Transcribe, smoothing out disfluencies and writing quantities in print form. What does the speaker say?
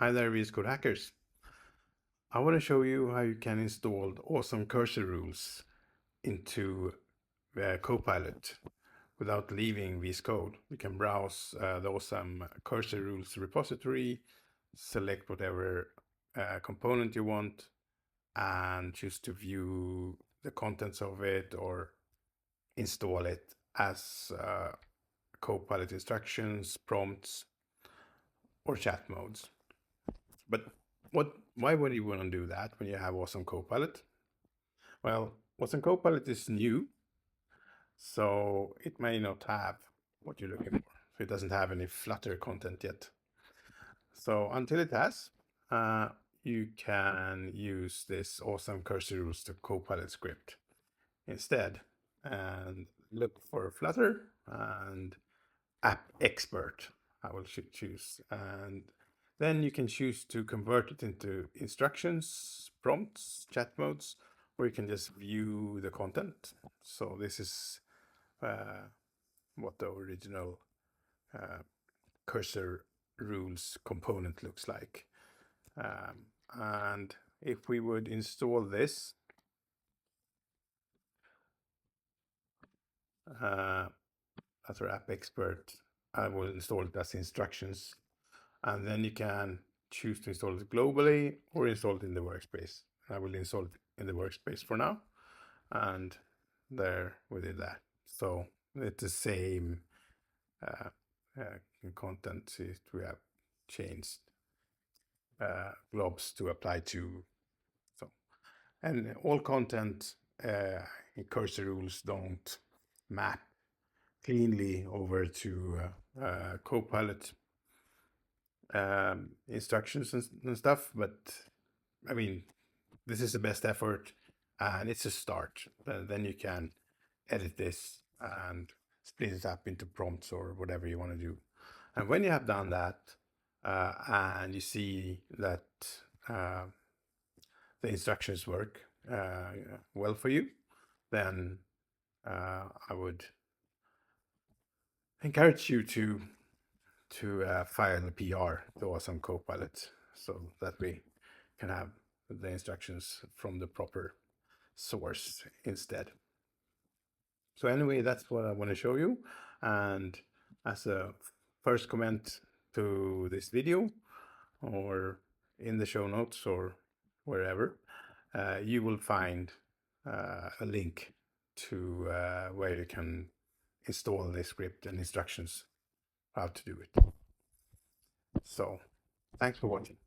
Hi there, VS Code hackers. I want to show you how you can install awesome cursor rules into Copilot without leaving VS Code. You can browse the awesome cursor rules repository, select whatever component you want, and choose to view the contents of it or install it as Copilot instructions, prompts, or chat modes. But why would you want to do that when you have Awesome Copilot? Well, Awesome Copilot is new, so it may not have what you're looking for. So it doesn't have any Flutter content yet. So until it has, you can use this awesome cursor rules to Copilot script instead, and look for Flutter and App Expert. I will choose, and then you can choose to convert it into instructions, prompts, chat modes, or you can just view the content. So this is what the original cursor rules component looks like. And if we would install this, as our app expert, I will install it as instructions. And then you can choose to install it globally or install it in the workspace. I will install it in the workspace for now. And there we did that. So it's the same content. We have changed globs to apply to. So, and all content in cursor rules don't map cleanly over to Copilot instructions and stuff, but I mean, this is the best effort and it's a start. Then you can edit this and split it up into prompts or whatever you want to do. And when you have done that and you see that the instructions work well for you, then I would encourage you to file a PR to Awesome Copilot so that we can have the instructions from the proper source instead. So anyway, that's what I want to show you. And as a first comment to this video, or in the show notes or wherever, you will find a link to where you can install the script and instructions how to do it. So thanks for watching.